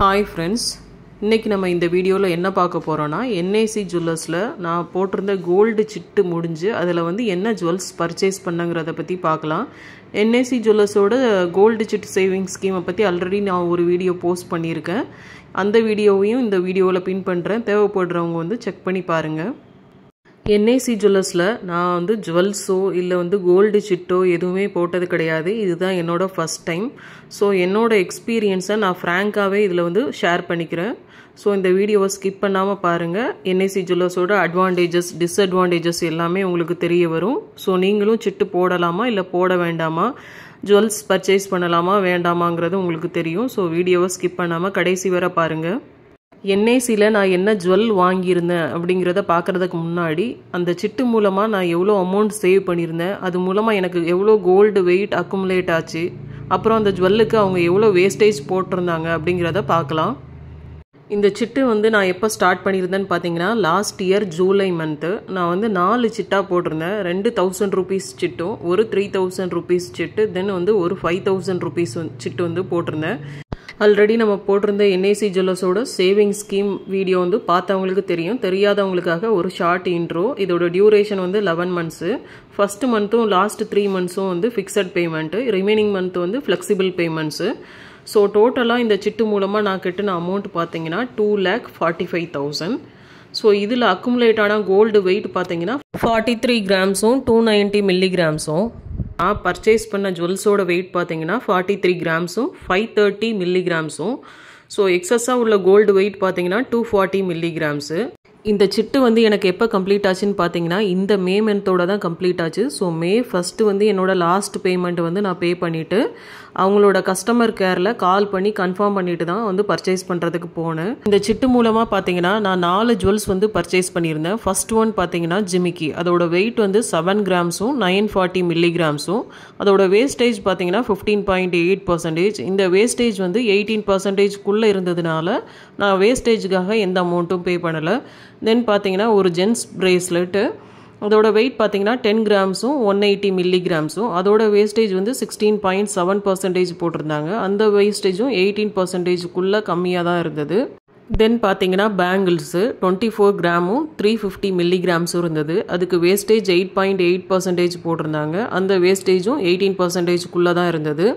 Hi friends, இன்னைக்கு நம்ம இந்த வீடியோல என்ன பார்க்க போறோம்னா NAC ஜுவல்லர்ஸ்ல நான் போட்டிருந்த கோல்ட் சிட்டு முடிஞ்சு அதுல வந்து என்ன ஜுவல்ஸ் பர்ச்சேஸ் பண்ணங்கறத பத்தி பார்க்கலாம். NAC ஜுவல்லர்ஸோட கோல்ட் சிட் சேவிங் ஸ்கீமை பத்தி ஆல்ரெடி நான் ஒரு வீடியோ போஸ்ட் பண்ணியிருக்கேன். அந்த வீடியோவையும் இந்த வீடியோல பின் பண்றேன். தேவைப்படுறவங்க வந்து செக் பண்ணி பாருங்க. NAC ஜுவல்லர்ஸ்ல நான் வந்து ஜுவல்ஸோ இல்லை வந்து கோல்டு சிட்டோ எதுவுமே போட்டது கிடையாது. இதுதான் என்னோட ஃபர்ஸ்ட் டைம். ஸோ என்னோட எக்ஸ்பீரியன்ஸை நான் ஃப்ராங்காகவே இதில் வந்து ஷேர் பண்ணிக்கிறேன். ஸோ இந்த வீடியோவை ஸ்கிப் பண்ணாமல் பாருங்கள். NAC ஜுவல்லர்ஸோட அட்வான்டேஜஸ் டிஸ்அட்வான்டேஜஸ் எல்லாமே உங்களுக்கு தெரிய வரும். ஸோ நீங்களும் சிட்டு போடலாமா இல்லை போட வேண்டாமா, ஜுவல்ஸ் பர்ச்சேஸ் பண்ணலாமா வேண்டாமாங்கிறது உங்களுக்கு தெரியும். ஸோ வீடியோவை ஸ்கிப் பண்ணாமல் கடைசி வரை பாருங்கள். NACல நான் என்ன ஜுவல் வாங்கியிருந்தேன் அப்படிங்கிறத பார்க்குறதுக்கு முன்னாடி அந்த சிட்டு மூலமாக நான் எவ்வளோ அமௌண்ட் சேவ் பண்ணியிருந்தேன், அது மூலமாக எனக்கு எவ்வளோ கோல்டு வெயிட் அக்குமுலேட் ஆச்சு, அப்புறம் அந்த ஜுவல்லுக்கு அவங்க எவ்வளோ வேஸ்டேஜ் போட்டிருந்தாங்க அப்படிங்கிறத பார்க்கலாம். இந்த சிட்டு வந்து நான் எப்போ ஸ்டார்ட் பண்ணியிருந்தேன்னு பார்த்தீங்கன்னா லாஸ்ட் இயர் ஜூலை மந்த்து நான் வந்து 4 சிட்டாக போட்டிருந்தேன். 2000 ருபீஸ் சிட்டும், ஒரு 3000 ருபீஸ் சிட்டு, தென் வந்து ஒரு 5000 ருபீஸ் சிட்டு வந்து போட்டிருந்தேன். ஆல்ரெடி நம்ம போட்டிருந்த NAC ஜுவல்லர்ஸோட சேவிங் ஸ்கீம் வீடியோ வந்து பார்த்தவங்களுக்கு தெரியும். தெரியாதவங்களுக்காக ஒரு ஷார்ட் இன்ட்ரோ. இதோட டியூரேஷன் வந்து 11 மந்த்ஸு. ஃபர்ஸ்ட் மந்த்தும் லாஸ்ட் 3 மந்த்ஸும் வந்து ஃபிக்ஸட் பேமெண்ட்டு, ரிமைனிங் மந்த் வந்து ஃப்ளெக்சிபிள் பேமெண்ட்ஸு. ஸோ டோட்டலாக இந்த சிட்டு மூலமாக நான் கட்டின அமௌண்ட் பார்த்தீங்கன்னா 2,45,000. ஸோ இதில் அக்குமுலேட் ஆன கோல்டு வெயிட் பார்த்தீங்கன்னா 43 கிராம்ஸும் 290 மில்லிகிராம்ஸும். நான் பர்ச்சேஸ் பண்ண ஜுவல்ஸோட வெயிட் பார்த்தீங்கன்னா 43 கிராம்ஸும் 530 மில்லிகிராம்ஸும். ஸோ எக்ஸஸாக உள்ள கோல்டு வெயிட் பார்த்தீங்கன்னா 240 மில்லிகிராம்ஸு. இந்த சிட்டு வந்து எனக்கு எப்போ கம்ப்ளீட் ஆச்சுன்னு பார்த்தீங்கன்னா இந்த மே மந்தோட தான் கம்ப்ளீட் ஆச்சு. ஸோ May 1 வந்து என்னோட லாஸ்ட் பேமெண்ட் வந்து நான் பே பண்ணிவிட்டு அவங்களோட கஸ்டமர் கேரில் கால் பண்ணி கன்ஃபார்ம் பண்ணிட்டு தான் வந்து பர்ச்சேஸ் பண்ணுறதுக்கு போனேன். இந்த சிட்டு மூலமாக பார்த்தீங்கன்னா நான் 4 ஜுவல்ஸ் வந்து பர்ச்சேஸ் பண்ணியிருந்தேன். ஃபர்ஸ்ட் ஒன் பார்த்தீங்கன்னா ஜிமிக்கி, அதோட வெயிட் வந்து 7 கிராம்ஸும் 940 மில்லிகிராம்ஸும். அதோட வேஸ்டேஜ் பார்த்தீங்கன்னா 15.8%. இந்த வேஸ்டேஜ் வந்து 18%க்குள்ளே இருந்ததுனால நான் வேஸ்டேஜுக்காக எந்த அமௌண்ட்டும் பே பண்ணலை. தென் பார்த்தீங்கன்னா ஒரு ஜென்ஸ் பிரேஸ்லெட்டு, அதோட வெயிட் பார்த்தீங்கன்னா 10 கிராம்ஸும் 180 மில்லிகிராம்ஸும். அதோட வேஸ்டேஜ் வந்து 16.7% போட்டிருந்தாங்க. அந்த வேஸ்டேஜும் 18%க்குள்ளே கம்மியாக தான் இருந்தது. தென் பார்த்தீங்கன்னா பேங்கிள்ஸு 24 கிராமும் 350 மில்லிகிராம்ஸும் இருந்தது. அதுக்கு வேஸ்டேஜ் 8.8% போட்டிருந்தாங்க. அந்த வேஸ்டேஜும் 18%க்குள்ளே தான் இருந்தது.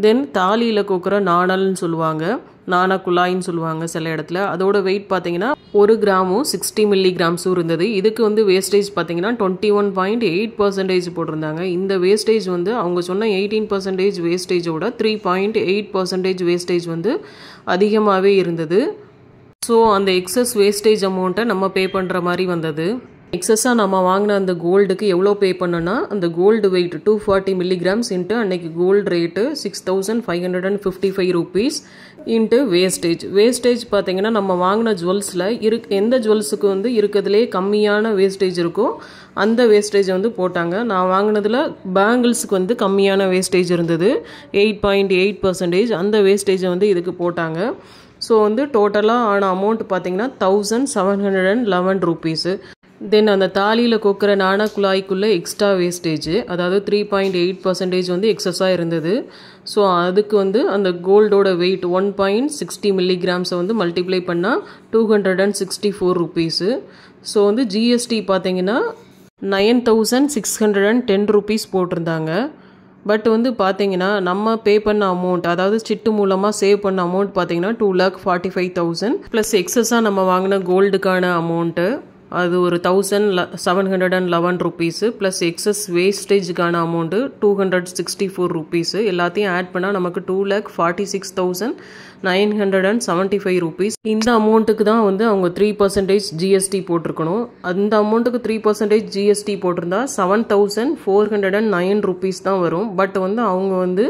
தென் தாலியில் கோக்குற நாணல்னு சொல்லுவாங்க, நாணா குழாயின்னு சொல்லுவாங்க சில இடத்துல. அதோட வெயிட் பார்த்தீங்கன்னா 1 கிராமும் 60 மில்லிகிராம்ஸும் இருந்தது. இதுக்கு வந்து வேஸ்டேஜ் பார்த்தீங்கன்னா 21.8% போட்டிருந்தாங்க. இந்த வேஸ்டேஜ் வந்து அவங்க சொன்ன 18% வேஸ்டேஜோட 3.8% வேஸ்டேஜ் வந்து அதிகமாகவே இருந்தது. ஸோ அந்த எக்ஸஸ் வேஸ்டேஜ் அமௌண்ட்டை நம்ம பே பண்ணுற மாதிரி வந்தது. எக்ஸஸாக நம்ம வாங்கின அந்த கோல்டுக்கு எவ்வளோ பே பண்ணோன்னா அந்த கோல்டு வெயிட் 240 மில்லிகிராம்ஸ் இன்ட்டு அன்னைக்கு gold rate 6,555 rupees into wastage பார்த்தீங்கன்னா நம்ம வாங்கின ஜுவல்ஸில் எந்த ஜுவல்ஸுக்கு வந்து இருக்கிறதுலே கம்மியான வேஸ்டேஜ் இருக்கோ அந்த வேஸ்டேஜ் வந்து போட்டாங்க. நான் வாங்கினதில் பேங்கிள்ஸுக்கு வந்து கம்மியான வேஸ்டேஜ் இருந்தது, 8.8%. அந்த வேஸ்டேஜை வந்து இதுக்கு போட்டாங்க. ஸோ வந்து டோட்டலாக ஆன அமௌண்ட் பார்த்தீங்கன்னா 1,711 ருபீஸு. தென் அந்த தாலியில் கொக்குற நாணா குழாய்க்குள்ளே எக்ஸ்ட்ரா வேஸ்டேஜ், அதாவது 3.8% வந்து எக்ஸஸாக இருந்தது. ஸோ அதுக்கு வந்து அந்த கோல்டோட வெயிட் 1.60 மில்லிகிராம்ஸை வந்து மல்டிப்ளை பண்ணால் 264 ருபீஸு. ஸோ வந்து GST பார்த்தீங்கன்னா 9,610 ருபீஸ் போட்டிருந்தாங்க. பட் வந்து பார்த்தீங்கன்னா நம்ம பே பண்ண அமௌண்ட், அதாவது சிட்டு மூலமாக சேவ் பண்ண அமௌண்ட் பார்த்தீங்கன்னா 2,45,000 ப்ளஸ் எக்ஸஸாக நம்ம வாங்கின கோல்டுக்கான அமௌண்ட்டு அது ஒரு 1,711 ருபீஸு ப்ளஸ் எக்ஸஸ் வேஸ்டேஜுக்கான அமௌண்ட்டு 264 ருபீஸு. எல்லாத்தையும் ஆட் பண்ணால் நமக்கு 2,46,975 ருபீஸ். இந்த அமௌண்ட்டுக்கு தான் வந்து அவங்க 3% GST போட்டிருக்கணும். அந்த அமௌண்ட்டுக்கு 3% GST போட்டிருந்தா 7,409 ருபீஸ் தான் வரும். பட் வந்து அவங்க வந்து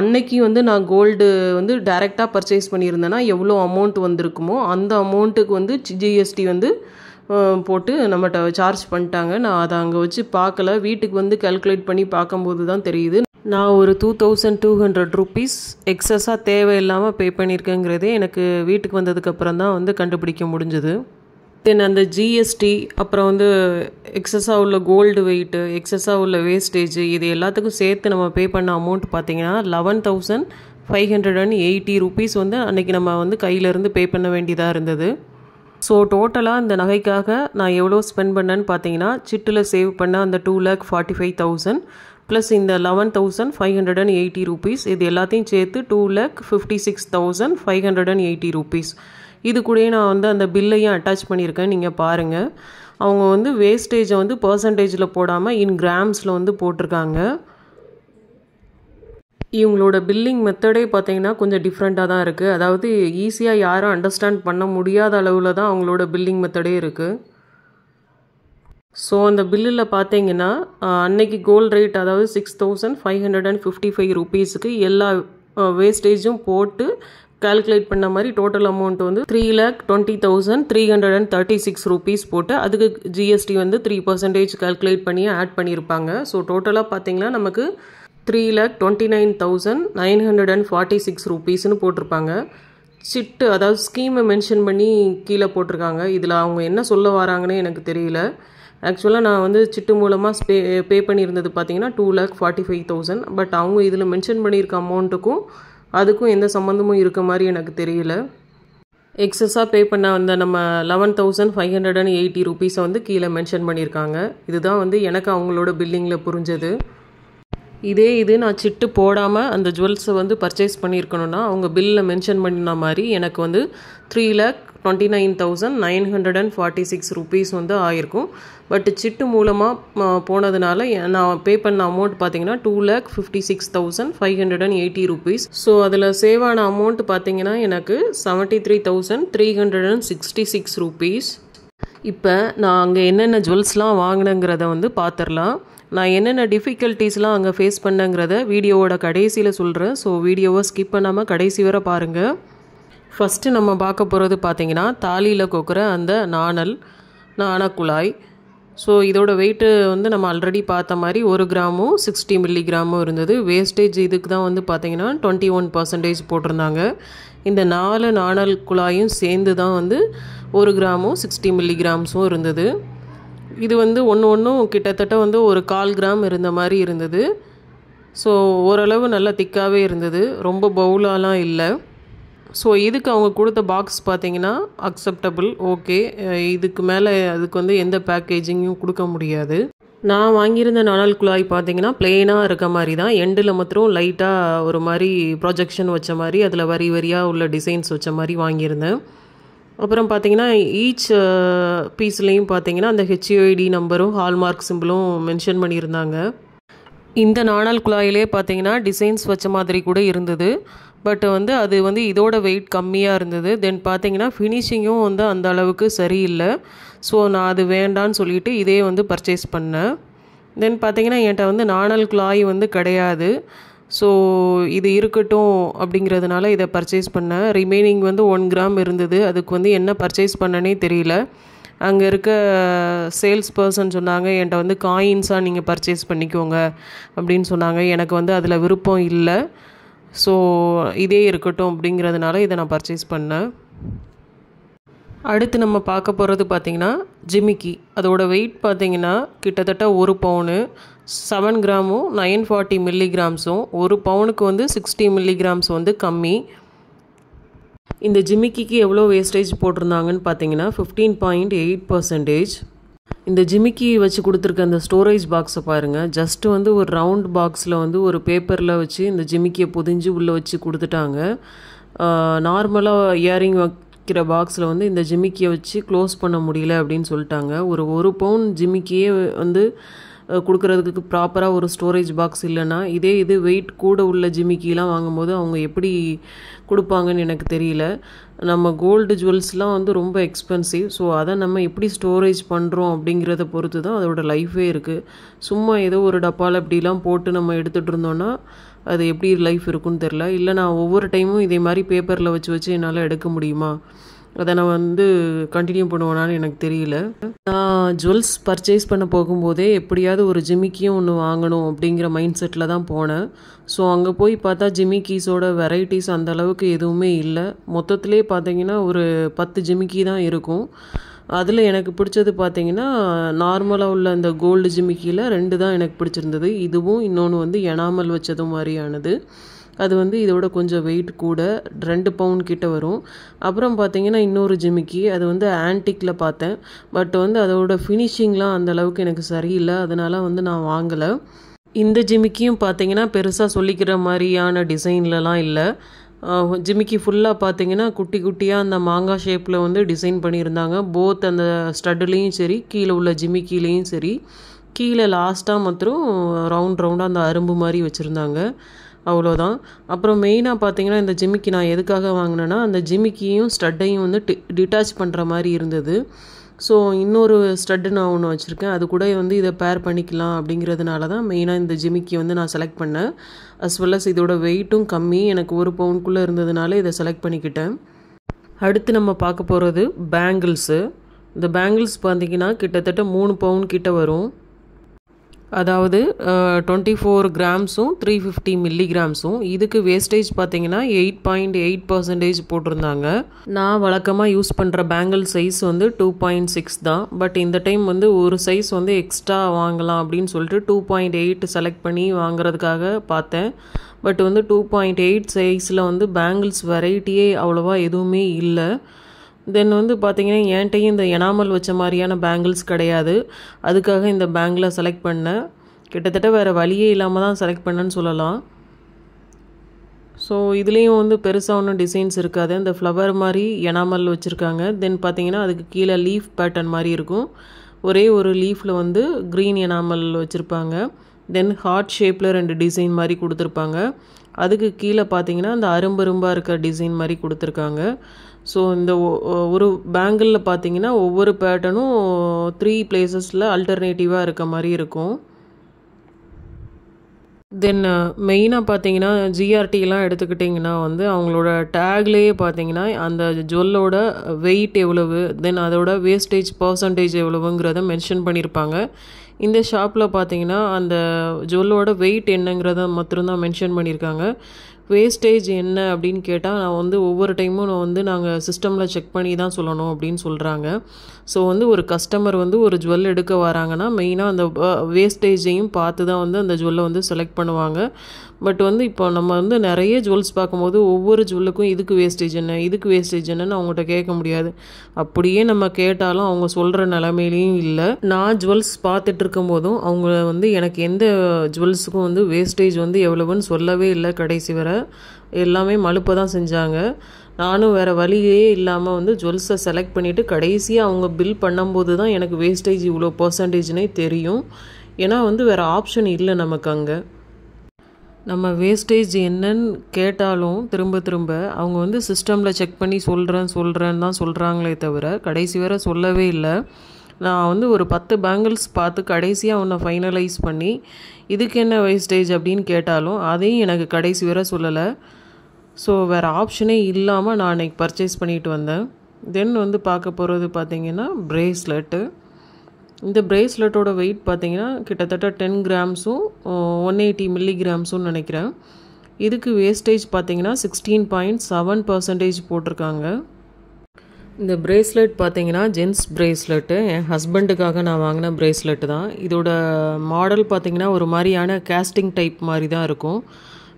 அன்னைக்கு வந்து நான் கோல்டு வந்து டைரெக்டாக பர்ச்சேஸ் பண்ணியிருந்தேன்னா எவ்வளோ அமௌண்ட் வந்திருக்குமோ அந்த அமௌண்ட்டுக்கு வந்து GST வந்து போட்டு நம்மகிட்ட சார்ஜ் பண்ணிட்டாங்க. நான் அதை அங்கே வச்சு பார்க்கல, வீட்டுக்கு வந்து கால்குலேட் பண்ணி பார்க்கும்போது தான் தெரியுது நான் ஒரு 2,200 ருபீஸ் எக்ஸஸாக தேவையில்லாமல் பே பண்ணியிருக்கேங்கிறதே எனக்கு வீட்டுக்கு வந்ததுக்கப்புறம் தான் வந்து கண்டுபிடிக்க முடிஞ்சுது. தென் அந்த GST அப்புறம் வந்து எக்ஸஸாக உள்ள கோல்டு வெயிட்டு, எக்ஸஸாக உள்ள வேஸ்டேஜ், இது எல்லாத்துக்கும் சேர்த்து நம்ம பே பண்ண அமௌண்ட் பார்த்தீங்கன்னா 11,000 580 rupees வந்து அன்றைக்கி நம்ம வந்து கையிலேருந்து பே பண்ண வேண்டியதாக இருந்தது. ஸோ டோட்டலாக இந்த நகைக்காக நான் எவ்வளோ ஸ்பெண்ட் பண்ணேன்னு பார்த்தீங்கன்னா, சிட்டில் சேவ் பண்ண அந்த 2,45,000 ப்ளஸ் இந்த 11,580 rupees, இது எல்லாத்தையும் சேர்த்து 2,56,580 rupees. இது கூடயே நான் வந்து அந்த பில்லையும் அட்டாச் பண்ணியிருக்கேன், நீங்கள் பாருங்கள். அவங்க வந்து வேஸ்டேஜை வந்து பர்சன்டேஜில் போடாமல் இன் கிராம்ஸில் வந்து போட்டிருக்காங்க. இவங்களோட பில்லிங் மெத்தடே பார்த்தீங்கன்னா கொஞ்சம் டிஃப்ரெண்ட்டாக தான் இருக்குது. அதாவது ஈஸியாக யாரும் அண்டர்ஸ்டாண்ட் பண்ண முடியாத அளவில் தான் அவங்களோட பில்லிங் மெத்தடே இருக்குது. ஸோ அந்த பில்லில் பார்த்தீங்கன்னா அன்னைக்கு கோல்டு ரேட் அதாவது 6,555 rupeesக்கு எல்லா வேஸ்டேஜும் போட்டு கால்குலேட் பண்ண மாதிரி டோட்டல் அமௌண்ட் வந்து 3,20,336 rupees போட்டு அதுக்கு ஜிஎஸ்டி வந்து 3% கால்குலேட் பண்ணி ஆட் பண்ணியிருப்பாங்க. ஸோ டோட்டலாக பார்த்தீங்கன்னா நமக்கு 3,29,946 rupeesனு போட்டிருப்பாங்க. சிட்டு அதாவது ஸ்கீமை மென்ஷன் பண்ணி கீழே போட்டிருக்காங்க. இதில் அவங்க என்ன சொல்ல வராங்கன்னு எனக்கு தெரியல. ஆக்சுவலாக நான் வந்து சிட்டு மூலமாக பே பண்ணியிருந்தது பார்த்தீங்கன்னா 2,45,000. பட் அவங்க இதில் மென்ஷன் பண்ணியிருக்க அமௌண்ட்டுக்கும் அதுக்கும் எந்த சம்மந்தமும் இருக்க மாதிரி எனக்கு தெரியல. எக்ஸஸாக பே பண்ண வந்த நம்ம 11,580 rupeesஸை வந்து கீழே மென்ஷன் பண்ணியிருக்காங்க. இதுதான் வந்து எனக்கு அவங்களோட பில்லிங்கில் புரிஞ்சது. இது நான் சிட்டு போடாமல் அந்த ஜுவல்ஸை வந்து பர்ச்சேஸ் பண்ணியிருக்கணும்னா அவங்க பில்லில் மென்ஷன் பண்ணின மாதிரி எனக்கு வந்து 3,29,946 rupees வந்து ஆயிருக்கும். பட் சிட்டு மூலமாக போனதுனால நான் பே பண்ண அமௌண்ட் பார்த்தீங்கன்னா 2,56,580 rupees. ஸோ அதில் சேவ் ஆன அமௌண்ட் பார்த்தீங்கன்னா எனக்கு 73,366 rupees. இப்போ நான் அங்கே என்னென்ன ஜுவல்ஸ்லாம் வாங்கினேங்கிறத வந்து பார்த்துடலாம். நான் என்னென்ன டிஃபிகல்ட்டிஸ்லாம் அங்கே ஃபேஸ் பண்ணேங்கிறத வீடியோவோட கடைசியில் சொல்கிறேன். ஸோ வீடியோவை ஸ்கிப் பண்ணாமல் கடைசி வரை பாருங்கள். ஃபஸ்ட்டு நம்ம பார்க்க போகிறது பார்த்தீங்கன்னா தாலியில் கொக்குற அந்த நாணக்குழாய். ஸோ இதோட வெயிட்டு வந்து நம்ம ஆல்ரெடி பார்த்த மாதிரி 1 கிராமும் 60 மில்லிகிராமும் இருந்தது. வேஸ்டேஜ் இதுக்கு தான் வந்து பார்த்தீங்கன்னா 21% போட்டிருந்தாங்க. இந்த 4 நாணல் குழாயும் சேர்ந்து தான் வந்து 1 கிராமும் 60 மில்லிகிராம்ஸும் இருந்தது. இது வந்து ஒன்றும் கிட்டத்தட்ட வந்து ஒரு 1/4 கிராம் இருந்த மாதிரி இருந்தது. ஸோ ஓரளவு நல்லா திக்காகவே இருந்தது, ரொம்ப பவுலாலாம் இல்லை. ஸோ இதுக்கு அவங்க கொடுத்த பாக்ஸ் பார்த்தீங்கன்னா அக்செப்டபிள், ஓகே. இதுக்கு மேலே அதுக்கு வந்து எந்த பேக்கேஜிங்கும் கொடுக்க முடியாது. நான் வாங்கியிருந்த நாணல் குழாய் பார்த்தீங்கன்னா பிளெயினாக இருக்க மாதிரி தான், எண்டில் மாத்திரம் லைட்டாக ஒரு மாதிரி ப்ரொஜெக்ஷன் வச்ச மாதிரி அதில் வரி வரியாக உள்ள டிசைன்ஸ் வச்ச மாதிரி வாங்கியிருந்தேன். அப்புறம் பார்த்தீங்கன்னா ஈச் பீஸ்லேயும் பார்த்தீங்கன்னா அந்த HUID நம்பரும் ஹால்மார்க் சிம்பிளும் மென்ஷன் பண்ணியிருந்தாங்க. இந்த நாணல் குழாயிலே பார்த்தீங்கன்னா டிசைன்ஸ் வச்ச மாதிரி கூட இருந்தது. பட் வந்து அது வந்து இதோட வெயிட் கம்மியாக இருந்தது. தென் பார்த்தீங்கன்னா ஃபினிஷிங்கும் வந்து அந்த அளவுக்கு சரியில்லை. ஸோ நான் அது வேண்டான்னு சொல்லிவிட்டு இதே வந்து பர்ச்சேஸ் பண்ணேன். தென் பார்த்தீங்கன்னா என்கிட்ட வந்து நாணல் குழாய் வந்து கிடையாது. ஸோ இது இருக்கட்டும் அப்படிங்கிறதுனால இதை பர்ச்சேஸ் பண்ணேன். ரிமைனிங் வந்து 1 கிராம் இருந்தது. அதுக்கு வந்து என்ன பர்ச்சேஸ் பண்ணனே தெரியல. அங்கே இருக்க சேல்ஸ் பர்சன் சொன்னாங்க என்கிட்ட வந்து காயின்ஸாக நீங்கள் பர்ச்சேஸ் பண்ணிக்கோங்க அப்படின்னு சொன்னாங்க. எனக்கு வந்து அதில் விருப்பம் இல்லை. ஸோ இதே இருக்கட்டும் அப்படிங்கிறதுனால இதை நான் பர்ச்சேஸ் பண்ணேன். அடுத்து நம்ம பார்க்க போகிறது பார்த்திங்கன்னா ஜிமிக்கி. அதோட வெயிட் பார்த்திங்கன்னா கிட்டத்தட்ட 1 பவுனு, 7 கிராமும் 940 மில்லிகிராம்ஸும். 1 பவுனுக்கு வந்து 60 மில்லிகிராம்ஸ் வந்து கம்மி. இந்த ஜிமிக்கிக்கு எவ்வளோ வேஸ்டேஜ் போட்டிருந்தாங்கன்னு பார்த்தீங்கன்னா 15.8%. இந்த ஜிமிக்கி வச்சு கொடுத்துருக்க அந்த ஸ்டோரேஜ் பாக்ஸை பாருங்கள். ஜஸ்ட்டு வந்து ஒரு ரவுண்ட் பாக்ஸில் வந்து ஒரு பேப்பரில் வச்சு இந்த ஜிமிக்கியை பொதிஞ்சு உள்ளே வச்சு கொடுத்துட்டாங்க. நார்மலாக இயரிங் வைக்கிற பாக்ஸில் வந்து இந்த ஜிமிக்கியை வச்சு க்ளோஸ் பண்ண முடியல அப்படின்னு சொல்லிட்டாங்க. ஒரு 1 பவுன் ஜிமிக்கியே வந்து கொடுக்குறதுக்கு ப்ராப்பராக ஒரு ஸ்டோரேஜ் பாக்ஸ் இல்லைன்னா இது வெயிட் கூட உள்ள ஜிமிக்கிலாம் வாங்கும்போது அவங்க எப்படி கொடுப்பாங்கன்னு எனக்கு தெரியல. நம்ம கோல்டு ஜுவல்ஸ்லாம் வந்து ரொம்ப எக்ஸ்பென்சிவ். ஸோ அதை நம்ம எப்படி ஸ்டோரேஜ் பண்ணுறோம் அப்படிங்கிறத பொறுத்து தான் அதோட லைஃபே இருக்குது. சும்மா ஏதோ ஒரு டப்பாவில் இப்படிலாம் போட்டு நம்ம எடுத்துகிட்டு இருந்தோன்னா அது எப்படி லைஃப் இருக்குன்னு தெரில. இல்லை நான் ஒவ்வொரு டைமும் இதே மாதிரி பேப்பரில் வச்சு என்னால் எடுக்க முடியுமா, அதை நான் வந்து கண்டினியூ பண்ணுவேனான்னு எனக்கு தெரியல. நான் ஜுவல்ஸ் பர்ச்சேஸ் பண்ண போகும்போதே எப்படியாவது ஒரு ஜிமிக்கியும் ஒன்று வாங்கணும் அப்படிங்கிற மைண்ட் செட்டில் தான் போனேன். ஸோ அங்கே போய் பார்த்தா ஜிமிக்கீஸோட வெரைட்டிஸ் அந்த அளவுக்கு எதுவுமே இல்லை. மொத்தத்திலே பார்த்தீங்கன்னா ஒரு 10 ஜிமிக்கி தான் இருக்கும். அதில் எனக்கு பிடிச்சது பார்த்தீங்கன்னா நார்மலாக உள்ள இந்த கோல்டு ஜிமிக்கியில் 2 தான் எனக்கு பிடிச்சிருந்தது. இதுவும் இன்னொன்று வந்து எனாமல் வச்சதும் மாதிரியானது. அது வந்து இதோட கொஞ்சம் வெயிட் கூட 2 பவுண்ட் கிட்ட வரும். அப்புறம் பார்த்தீங்கன்னா இன்னொரு ஜிமிக்கி, அது வந்து ஆன்டிக்கில் பார்த்தேன். பட் வந்து அதோட ஃபினிஷிங்லாம் அந்த அளவுக்கு எனக்கு சரியில்லை, அதனால வந்து நான் வாங்கலை. இந்த ஜிமிக்கியும் பார்த்தீங்கன்னா பெருசாக சொல்லிக்கிற மாதிரியான டிசைன்லலாம் இல்லை. ஜிமிக்கி ஃபுல்லாக பார்த்தீங்கன்னா குட்டி குட்டியாக அந்த மாங்காய் ஷேப்பில் வந்து டிசைன் பண்ணியிருந்தாங்க. போத் அந்த ஸ்டட்டுலேயும் சரி, கீழே உள்ள ஜிமிக்கிலேயும் சரி. கீழே லாஸ்ட்டாக மாத்திரம் ரவுண்டாக அந்த அரும்பு மாதிரி வச்சுருந்தாங்க, அவ்வளோதான். அப்புறம் மெயினாக பார்த்தீங்கன்னா இந்த ஜிமிக்கி நான் எதுக்காக வாங்கினேன்னா, அந்த ஜிமிக்கியும் ஸ்டட்டையும் வந்து டிட்டாச் பண்ணுற மாதிரி இருந்தது. ஸோ இன்னொரு ஸ்டட்டு நான் ஒன்று வச்சுருக்கேன், அது கூட வந்து இதை பேர் பண்ணிக்கலாம் அப்படிங்கிறதுனால தான் மெயினாக இந்த ஜிமிக்கி வந்து நான் செலக்ட் பண்ணேன். அஸ் வெல் அஸ் இதோட வெயிட்டும் கம்மி, எனக்கு 1 பவுண்டுக்குள்ளே இருந்ததுனால இதை செலக்ட் பண்ணிக்கிட்டேன். அடுத்து நம்ம பார்க்க போகிறது பேங்கிள்ஸு. இந்த பேங்கிள்ஸ் பார்த்திங்கன்னா கிட்டத்தட்ட 3 பவுண்ட் கிட்ட வரும். அதாவது 24 கிராம்ஸும் 350 மில்லிகிராம்ஸும். இதுக்கு வேஸ்டேஜ் பார்த்தீங்கன்னா 8.8% போட்டிருந்தாங்க. நான் வழக்கமாக யூஸ் பண்ணுற பேங்கிள் சைஸ் வந்து 2.6 தான். பட் இந்த டைம் வந்து ஒரு சைஸ் வந்து எக்ஸ்ட்ரா வாங்கலாம் அப்படின்னு சொல்லிட்டு 2.8 செலக்ட் பண்ணி வாங்குறதுக்காக பார்த்தேன். பட் வந்து 2.8 சைஸில் வந்து பேங்கிள்ஸ் வெரைட்டியே அவ்வளோவா எதுவுமே இல்லை. தென் வந்து பார்த்தீங்கன்னா என்கிட்டையும் இந்த எனாமல் வச்ச மாதிரியான பேங்கிள்ஸ் கிடையாது. அதுக்காக இந்த பேங்கிளை செலக்ட் பண்ணேன். கிட்டத்தட்ட வேறு வழியே இல்லாமல் தான் செலக்ட் பண்ணேன்னு சொல்லலாம். ஸோ இதுலேயும் வந்து பெருசாக ஒன்றும் டிசைன்ஸ் இருக்காது. இந்த ஃப்ளவர் மாதிரி எனாமல் வச்சுருக்காங்க. தென் பார்த்தீங்கன்னா அதுக்கு கீழே லீஃப் பேட்டர்ன் மாதிரி இருக்கும். ஒரே ஒரு லீஃபில் வந்து க்ரீன் எனாமல் வச்சுருப்பாங்க. தென் ஹார்ட் ஷேப்பில் 2 டிசைன் மாதிரி கொடுத்துருப்பாங்க. அதுக்கு கீழே பார்த்தீங்கன்னா அந்த அரும்பரும்பாக இருக்க டிசைன் மாதிரி கொடுத்துருக்காங்க. ஸோ இந்த ஒரு பேங்கிளில் பார்த்தீங்கன்னா ஒவ்வொரு பேட்டர்னும் 3 பிளேசஸில் அல்டர்னேட்டிவாக இருக்க மாதிரி இருக்கும். தென் மெயினாக பார்த்தீங்கன்னா ஜிஆர்டிலாம் எடுத்துக்கிட்டிங்கன்னா வந்து அவங்களோட டேக்லேயே பார்த்தீங்கன்னா அந்த ஜுவல்லோட வெயிட் எவ்வளவு, தென் அதோட வேஸ்டேஜ் பர்சன்டேஜ் எவ்வளவுங்கிறத மென்ஷன் பண்ணியிருப்பாங்க. இந்த ஷாப்பில் பார்த்தீங்கன்னா அந்த ஜுவல்லோட வெயிட் என்னங்கிறத மட்டும்தான் மென்ஷன் பண்ணியிருக்காங்க. வேஸ்டேஜ் என்ன அப்படின்னு கேட்டால் நான் வந்து ஒவ்வொரு டைமும் நாங்கள் சிஸ்டமில் செக் பண்ணி தான் சொல்லணும் அப்படின்னு சொல்கிறாங்க. ஸோ வந்து ஒரு கஸ்டமர் வந்து ஒரு ஜுவல் எடுக்க வராங்கன்னா மெயினாக அந்த வேஸ்டேஜையும் பார்த்து தான் வந்து அந்த ஜுவல்லை வந்து செலக்ட் பண்ணுவாங்க. பட் வந்து இப்போ நம்ம வந்து நிறைய ஜுவல்ஸ் பார்க்கும்போது ஒவ்வொரு ஜுவல்லுக்கும் இதுக்கு வேஸ்டேஜ் என்ன, இதுக்கு வேஸ்டேஜ் என்னன்னு அவங்ககிட்ட கேட்க முடியாது. அப்படியே நம்ம கேட்டாலும் அவங்க சொல்கிற நிலைமையிலையும் இல்லை. நான் ஜுவல்ஸ் பார்த்துட்டு இருக்கும் போதும் அவங்க வந்து எனக்கு எந்த ஜுவல்ஸுக்கும் வந்து வேஸ்டேஜ் வந்து எவ்வளவுன்னு சொல்லவே இல்லை. கடைசி வரை எல்லாமே மலுப்பை தான் செஞ்சாங்க. நானும் வேறு வழியே இல்லாமல் வந்து ஜுவல்ஸை செலக்ட் பண்ணிவிட்டு கடைசியாக அவங்க பில் பண்ணும்போது தான் எனக்கு வேஸ்டேஜ் இவ்வளோ பர்சன்டேஜ்னே தெரியும். ஏன்னா வந்து வேறு ஆப்ஷன் இல்லை நமக்கு. அங்கே நம்ம வேஸ்டேஜ் என்னன்னு கேட்டாலும் திரும்ப அவங்க வந்து சிஸ்டமில் செக் பண்ணி சொல்கிறேன்னு தான் சொல்கிறாங்களே தவிர கடைசி வரை சொல்லவே இல்லை. நான் வந்து ஒரு 10 பேங்கிள்ஸ் பார்த்து கடைசியாக ஒன்றை ஃபைனலைஸ் பண்ணி இதுக்கு என்ன வேஸ்டேஜ் அப்படின்னு கேட்டாலும் அதையும் எனக்கு கடைசி வரை சொல்லலை. ஸோ வேறு ஆப்ஷனே இல்லாமல் நான் அன்றைக்கி பர்ச்சேஸ் பண்ணிட்டு வந்தேன். தென் வந்து பார்க்க போகிறது பார்த்திங்கன்னா பிரேஸ்லெட்டு. இந்த பிரேஸ்லெட்டோட வெயிட் பார்த்திங்கன்னா கிட்டத்தட்ட 10 கிராம்ஸும் 180 மில்லிகிராம்ஸும் நினைக்கிறேன். இதுக்கு வேஸ்டேஜ் பார்த்திங்கன்னா 16.7% போட்டிருக்காங்க. இந்த பிரேஸ்லெட் பார்த்திங்கன்னா ஜென்ஸ் பிரேஸ்லெட்டு, என் ஹஸ்பண்டுக்காக நான் வாங்கின பிரேஸ்லெட்டு தான். இதோட மாடல் பார்த்திங்கன்னா ஒரு மாதிரியான கேஸ்டிங் டைப் மாதிரி தான் இருக்கும்.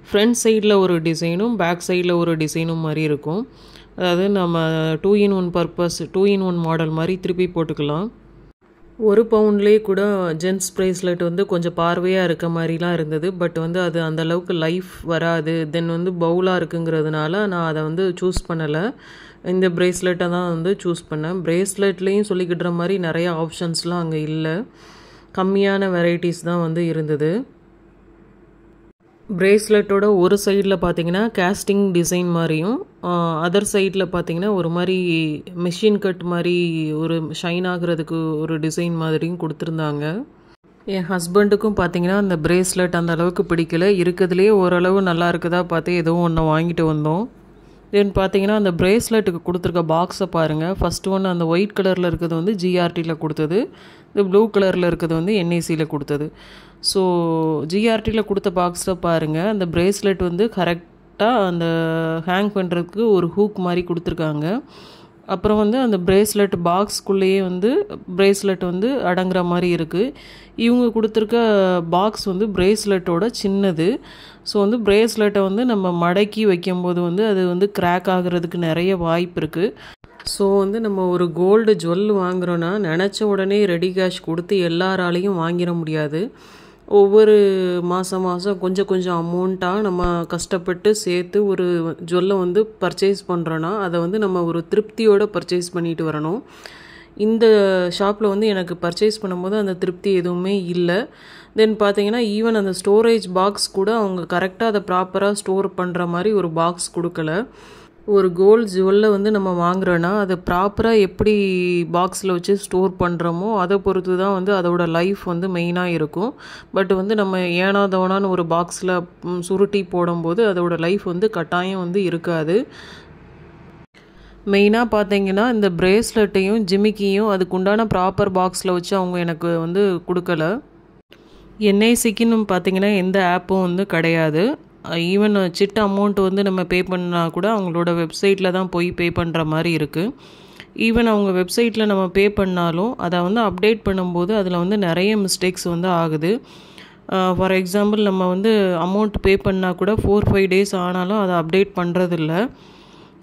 ஃப்ரண்ட் சைடில் ஒரு டிசைனும் பேக் சைடில் ஒரு டிசைனும் மாதிரி இருக்கும். அதாவது நம்ம 2-in-1 பர்பஸ் 2-in-1 மாடல் மாதிரி திருப்பி போட்டுக்கலாம். 1 பவுண்ட்லேயே கூட ஜென்ஸ் பிரேஸ்லெட் வந்து கொஞ்சம் பார்வையாக இருக்க மாதிரிலாம் இருந்தது. பட் வந்து அது அந்தளவுக்கு லைஃப் வராது. தென் வந்து பவுலாக இருக்குங்கிறதுனால நான் அதை வந்து சூஸ் பண்ணலை. இந்த பிரேஸ்லெட்டை தான் வந்து சூஸ் பண்ணேன். பிரேஸ்லெட்லேயும் சொல்லிக்கிட்டுற மாதிரி நிறைய ஆப்ஷன்ஸ்லாம் அங்கே இல்லை. கம்மியான வெரைட்டிஸ் தான் வந்து இருந்தது. பிரேஸ்லெட்டோட ஒரு சைடில் பார்த்தீங்கன்னா கேஸ்டிங் டிசைன் மாதிரியும், அதர் சைடில் பார்த்தீங்கன்னா ஒரு மாதிரி மெஷின் கட் மாதிரி ஒரு ஷைன் ஆகிறதுக்கு ஒரு டிசைன் மாதிரியும் கொடுத்துருந்தாங்க. என் ஹஸ்பண்டுக்கும் பார்த்தீங்கன்னா அந்த பிரேஸ்லெட் அந்த அளவுக்கு பிடிக்கல. இருக்கிறதுலேயே ஓரளவு நல்லா இருக்குதா பார்த்து ஏதோ ஒன்று வாங்கிட்டு வந்தோம். தென் பார்த்தீங்கன்னா அந்த பிரேஸ்லெட்டுக்கு கொடுத்துருக்க பாக்ஸை பாருங்கள். ஃபஸ்ட்டு ஒன்று அந்த ஒயிட் கலரில் இருக்கிறது வந்து ஜிஆர்டியில் கொடுத்தது, இந்த ப்ளூ கலரில் இருக்கிறது வந்து என்ஐசியில் கொடுத்தது. ஸோ ஜிஆர்டியில் கொடுத்த பாக்ஸை பாருங்கள். அந்த பிரேஸ்லெட் வந்து கரெக்டாக அந்த ஹேங் பண்ணுறதுக்கு ஒரு ஹூக் மாதிரி கொடுத்துருக்காங்க. அப்புறம் வந்து அந்த பிரேஸ்லெட் பாக்ஸ்க்குள்ளேயே வந்து பிரேஸ்லெட் வந்து அடங்குற மாதிரி இருக்குது. இவங்க கொடுத்துருக்க பாக்ஸ் வந்து பிரேஸ்லெட்டோட சின்னது. ஸோ வந்து பிரேஸ்லெட்டை வந்து நம்ம மடக்கி வைக்கும்போது வந்து அது வந்து கிராக் ஆகிறதுக்கு நிறைய வாய்ப்பு இருக்குது. ஸோ வந்து நம்ம ஒரு கோல்டு ஜுவல் வாங்குகிறோன்னா நினச்ச உடனே ரெடி கேஷ் கொடுத்து எல்லாராலையும் வாங்கிட முடியாது. ஒவ்வொரு மாதம் கொஞ்சம் கொஞ்சம் அமௌண்ட்டாக நம்ம கஷ்டப்பட்டு சேர்த்து ஒரு ஜுவல்லை வந்து பர்ச்சேஸ் பண்ணுறோன்னா அதை வந்து நம்ம ஒரு திருப்தியோடு பர்ச்சேஸ் பண்ணிட்டு வரணும். இந்த ஷாப்பில் வந்து எனக்கு பர்ச்சேஸ் பண்ணும்போது அந்த திருப்தி எதுவுமே இல்லை. தென் பார்த்தீங்கன்னா ஈவன் அந்த ஸ்டோரேஜ் பாக்ஸ் கூட அவங்க கரெக்டாக அதை ப்ராப்பராக ஸ்டோர் பண்ணுற மாதிரி ஒரு பாக்ஸ் கொடுக்கல. ஒரு கோல்டு ஜுவல்லை வந்து நம்ம வாங்குறோன்னா அதை ப்ராப்பராக எப்படி பாக்ஸில் வச்சு ஸ்டோர் பண்ணுறோமோ அதை பொறுத்து தான் வந்து அதோட லைஃப் வந்து மெயினாக இருக்கும். பட் வந்து நம்ம ஏனாதவனான்னு ஒரு பாக்ஸில் சுருட்டி போடும்போது அதோட லைஃப் வந்து கட்டாயம் வந்து இருக்காது. மெயினாக பார்த்தீங்கன்னா இந்த பிரேஸ்லெட்டையும் ஜிமிக்கியும் அதுக்குண்டான ப்ராப்பர் பாக்ஸில் வச்சு அவங்க எனக்கு வந்து கொடுக்கல. என்ஐசிக்குன்னு பார்த்தீங்கன்னா எந்த ஆப்பும் வந்து கிடையாது. ஈவன் சிட் அமௌண்ட் வந்து நம்ம பே பண்ணால் கூட அவங்களோட வெப்சைட்டில் தான் போய் பே பண்ணுற மாதிரி இருக்குது. ஈவன் அவங்க வெப்சைட்டில் நம்ம பே பண்ணாலும் அதை வந்து அப்டேட் பண்ணும்போது அதில் வந்து நிறைய மிஸ்டேக்ஸ் வந்து ஆகுது. ஃபார் எக்ஸாம்பிள் நம்ம வந்து அமௌண்ட் பே பண்ணால் கூட 4-5 days ஆனாலும் அதை அப்டேட் பண்ணுறதில்ல.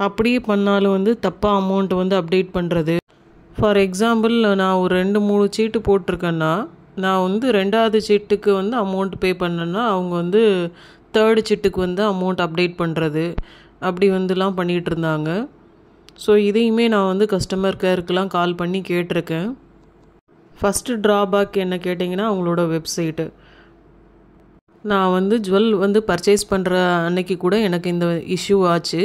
அப்படியே பண்ணாலும் வந்து தப்பாக அமௌண்ட் வந்து அப்டேட் பண்ணுறது. ஃபார் எக்ஸாம்பிள் நான் ஒரு 2-3 சீட்டு போட்டிருக்கேன்னா நான் வந்து 2வது சீட்டுக்கு வந்து அமௌண்ட் பே பண்ணேன்னா அவங்க வந்து 3rd சீட்டுக்கு வந்து அமௌண்ட் அப்டேட் பண்ணுறது அப்படி வந்துலாம் பண்ணிகிட்டு இருந்தாங்க. ஸோ இதையுமே நான் வந்து கஸ்டமர் கேருக்கெலாம் கால் பண்ணி கேட்டிருக்கேன். ஃபஸ்ட்டு ட்ராபேக் என்ன கேட்டிங்கன்னா அவங்களோட வெப்சைட்டு. நான் வந்து ஜுவல் வந்து பர்ச்சேஸ் பண்ணுற அன்னைக்கு கூட எனக்கு இந்த இஷ்யூ ஆச்சு.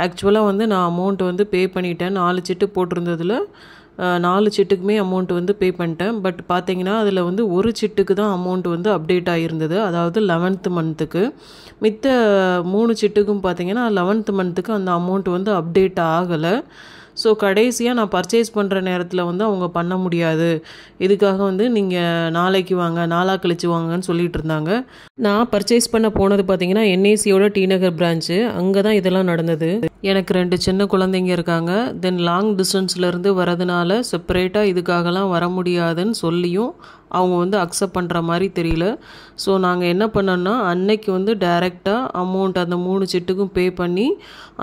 ஆக்சுவலாக வந்து நான் அமௌண்ட் வந்து பே பண்ணிட்டேன். 4 சிட்டு போட்டிருந்ததில் 4 சிட்டுக்குமே அமௌண்ட் வந்து பே பண்ணிட்டேன். பட் பார்த்தீங்கன்னா அதில் வந்து ஒரு சிட்டுக்கு தான் அமௌண்ட் வந்து அப்டேட் ஆகியிருந்தது, அதாவது 11th மந்த்துக்கு. மித்த 3 சிட்டுக்கும் பார்த்தீங்கன்னா 11th மந்த்துக்கு அந்த அமௌண்ட் வந்து அப்டேட் ஆகலை. ஸோ கடைசியாக நான் பர்ச்சேஸ் பண்ணுற நேரத்தில் வந்து அவங்க பண்ண முடியாது, இதுக்காக வந்து நீங்கள் நாளைக்கு வாங்க, நாளாக கழிச்சு வாங்கன்னு சொல்லிட்டு இருந்தாங்க. நான் பர்ச்சேஸ் பண்ண போனது பார்த்தீங்கன்னா என்ஐசியோட டி நகர் பிரான்ச்சு. அங்கே தான் இதெல்லாம் நடந்தது. எனக்கு 2 சின்ன குழந்தைங்க இருக்காங்க. தென் லாங் டிஸ்டன்ஸ்லேருந்து வரதுனால செப்பரேட்டாக இதுக்காகலாம் வர முடியாதுன்னு சொல்லியும் அவங்க வந்து அக்செப்ட் பண்ணுற மாதிரி தெரியல. ஸோ நாங்கள் என்ன பண்ணோன்னா அன்னைக்கு வந்து டைரெக்டாக அமௌண்ட் அந்த 3 சிட்டுக்கும் பே பண்ணி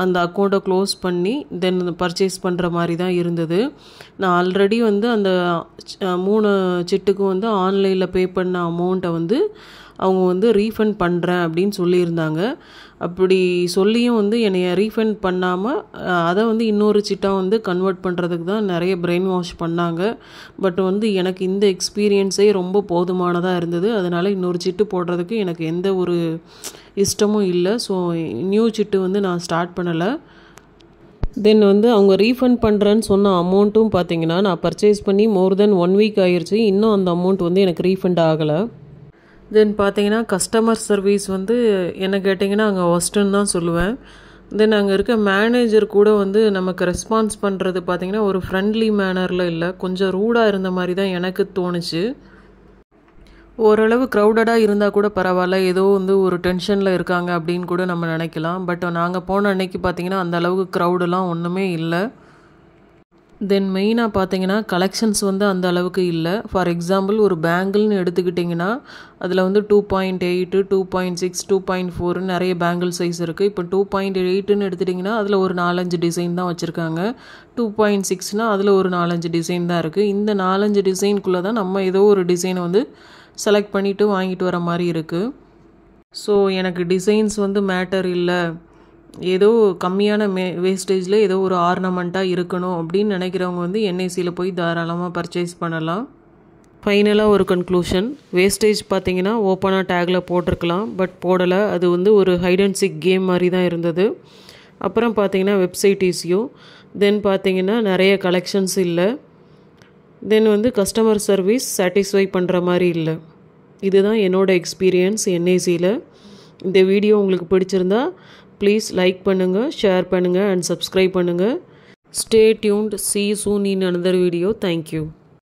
அந்த அக்கௌண்ட்டை க்ளோஸ் பண்ணி தென் பர்ச்சேஸ் பண்ணுற மாதிரி தான் இருந்தது. நான் ஆல்ரெடி வந்து அந்த 3 சிட்டுக்கும் வந்து ஆன்லைனில் பே பண்ண அமௌண்ட்டை வந்து அவங்க வந்து ரீஃபண்ட் பண்ணுறேன் அப்படின்னு சொல்லியிருந்தாங்க. அப்படி சொல்லியும் வந்து என்னைய ரீஃபண்ட் பண்ணாமல் அதை வந்து இன்னொரு சிட்டாக வந்து கன்வெர்ட் பண்ணுறதுக்கு தான் நிறைய பிரெயின் வாஷ் பண்ணாங்க. பட் வந்து எனக்கு இந்த எக்ஸ்பீரியன்ஸே ரொம்ப போதுமானதாக இருந்தது. அதனால் இன்னொரு சிட்டு போடுறதுக்கு எனக்கு எந்த ஒரு இஷ்டமும் இல்லை. ஸோ நியூ சிட்டு வந்து நான் ஸ்டார்ட் பண்ணலை. தென் வந்து அவங்க ரீஃபண்ட் பண்ணுறேன்னு சொன்ன அமௌண்ட்டும் பார்த்தீங்கன்னா நான் பர்ச்சேஸ் பண்ணி மோர் தென் 1 வீக் ஆயிடுச்சு, இன்னும் அந்த அமௌண்ட் வந்து எனக்கு ரீஃபண்ட் ஆகலை. தென் பார்த்தீங்கன்னா கஸ்டமர் சர்வீஸ் வந்து என்ன கேட்டிங்கன்னா அங்கே ஒஸ்ட்டுன்னு தான் சொல்லுவேன். தென் அங்கே இருக்க மேனேஜர் கூட வந்து நமக்கு ரெஸ்பான்ஸ் பண்ணுறது பார்த்திங்கன்னா ஒரு ஃப்ரெண்ட்லி மேனரில் இல்லை, கொஞ்சம் ரூடாக இருந்த மாதிரி தான் எனக்கு தோணுச்சு. ஓரளவு க்ரௌடடாக இருந்தால் கூட பரவாயில்ல, ஏதோ வந்து ஒரு டென்ஷனில் இருக்காங்க அப்படின்னு கூட நம்ம நினைக்கலாம். பட் நாங்கள் போன அன்னைக்கு பார்த்திங்கன்னா அந்த அளவுக்கு க்ரௌடெல்லாம் ஒன்றுமே இல்லை. தென் மெயினாக பார்த்தீங்கன்னா கலெக்ஷன்ஸ் வந்து அந்த அளவுக்கு இல்லை. ஃபார் எக்ஸாம்பிள் ஒரு பேங்கிள்னு எடுத்துக்கிட்டிங்கன்னா அதில் வந்து 2.8, 2.6, 2.4 நிறைய பேங்கிள் சைஸ் இருக்குது. இப்போ 2.8ன்னு எடுத்துட்டிங்கன்னா அதில் ஒரு 4-5 டிசைன் தான் வச்சுருக்காங்க. 2.6னா அதில் ஒரு 4-5 டிசைன் தான் இருக்குது. இந்த 4-5 டிசைனுக்குள்ளே தான் நம்ம ஏதோ ஒரு டிசைனை வந்து செலக்ட் பண்ணிவிட்டு வாங்கிட்டு வர மாதிரி இருக்குது. ஸோ எனக்கு டிசைன்ஸ் வந்து மேட்டர் இல்லை, ஏதோ கம்மியான வேஸ்டேஜில் ஏதோ ஒரு ஆர்னமெண்ட்டாக இருக்கணும் அப்படின்னு நினைக்கிறவங்க வந்து என்ஐசியில் போய் தாராளமாக பர்ச்சேஸ் பண்ணலாம். ஃபைனலாக ஒரு கன்க்ளூஷன், வேஸ்டேஜ் பார்த்தீங்கன்னா ஓப்பனாக டேக்கில் போட்டிருக்கலாம், பட் போடலை. அது வந்து ஒரு ஹைட் அண்ட் சீக் கேம் மாதிரி தான் இருந்தது. அப்புறம் பார்த்தீங்கன்னா வெப்சைட் இஷ்யூ. தென் பார்த்தீங்கன்னா நிறைய கலெக்ஷன்ஸ் இல்லை. தென் வந்து கஸ்டமர் சர்வீஸ் சாட்டிஸ்ஃபை பண்ணுற மாதிரி இல்லை. இதுதான் என்னோடய எக்ஸ்பீரியன்ஸ் என்ஐசியில். இந்த வீடியோ உங்களுக்கு பிடிச்சிருந்தா ப்ளீஸ் லைக் பண்ணுங்கள், ஷேர் பண்ணுங்கள் அண்ட் சப்ஸ்கிரைப் பண்ணுங்கள். Stay tuned. See you soon in another video. Thank you.